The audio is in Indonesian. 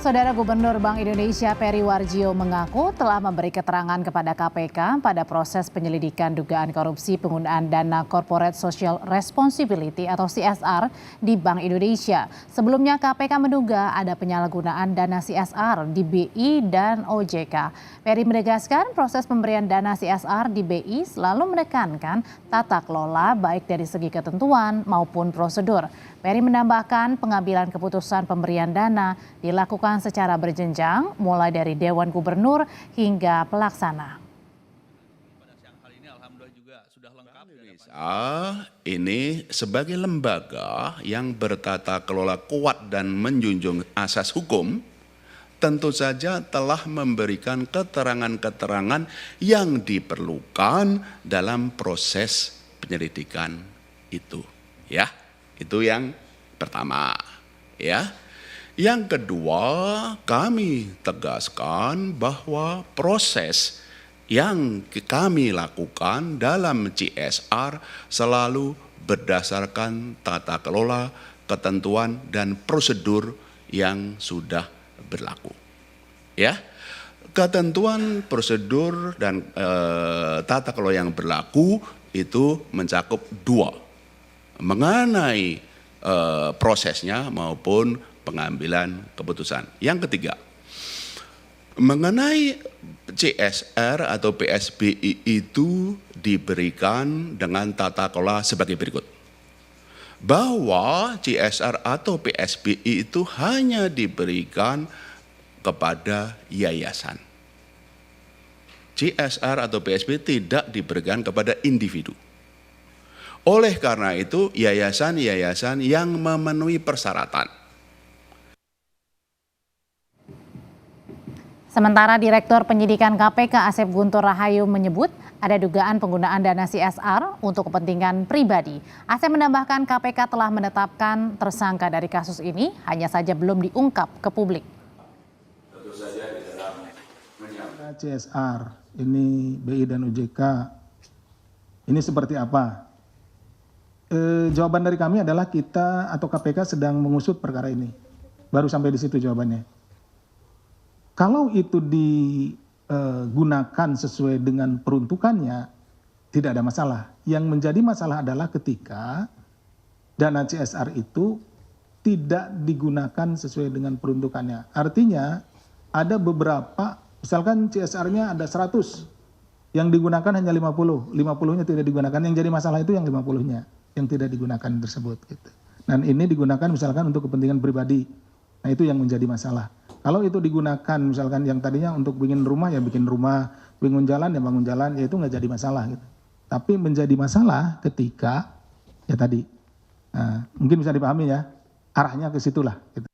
Saudara Gubernur Bank Indonesia Peri Warjio mengaku telah memberi keterangan kepada KPK pada proses penyelidikan dugaan korupsi penggunaan dana Corporate Social Responsibility atau CSR di Bank Indonesia. Sebelumnya KPK menduga ada penyalahgunaan dana CSR di BI dan OJK. Peri menegaskan proses pemberian dana CSR di BI selalu menekankan tata kelola baik dari segi ketentuan maupun prosedur. Peri menambahkan pengambilan keputusan pemberian dana dilakukan secara berjenjang mulai dari Dewan Gubernur hingga pelaksana. Ini sebagai lembaga yang bertata kelola kuat dan menjunjung asas hukum, tentu saja telah memberikan keterangan-keterangan yang diperlukan dalam proses penyelidikan itu. Ya, itu yang pertama. Ya. Yang kedua, kami tegaskan bahwa proses yang kami lakukan dalam CSR selalu berdasarkan tata kelola, ketentuan, dan prosedur yang sudah berlaku. Ya, ketentuan, prosedur, dan tata kelola yang berlaku itu mencakup dua, mengenai prosesnya maupun pengambilan keputusan. Yang ketiga, mengenai CSR atau PSBI itu diberikan dengan tata kelola sebagai berikut. Bahwa CSR atau PSBI itu hanya diberikan kepada yayasan. CSR atau PSBI tidak diberikan kepada individu. Oleh karena itu, yayasan-yayasan yang memenuhi persyaratan. Sementara Direktur Penyidikan KPK Asep Guntur Rahayu menyebut ada dugaan penggunaan dana CSR untuk kepentingan pribadi. Asep menambahkan KPK telah menetapkan tersangka dari kasus ini, hanya saja belum diungkap ke publik. Tentu saja di dalam CSR, ini BI dan OJK, ini seperti apa? Jawaban dari kami adalah kita atau KPK sedang mengusut perkara ini. Baru sampai di situ jawabannya. Kalau itu digunakan sesuai dengan peruntukannya, tidak ada masalah. Yang menjadi masalah adalah ketika dana CSR itu tidak digunakan sesuai dengan peruntukannya. Artinya ada beberapa, misalkan CSR-nya ada 100, yang digunakan hanya 50, 50-nya tidak digunakan. Yang jadi masalah itu yang 50-nya, yang tidak digunakan tersebut. Gitu. Dan ini digunakan misalkan untuk kepentingan pribadi. Nah itu yang menjadi masalah. Kalau itu digunakan misalkan yang tadinya untuk bikin rumah ya bikin rumah, bangun jalan ya bangun jalan, ya itu nggak jadi masalah gitu. Tapi menjadi masalah ketika ya tadi, mungkin bisa dipahami ya, arahnya ke situlah. Gitu.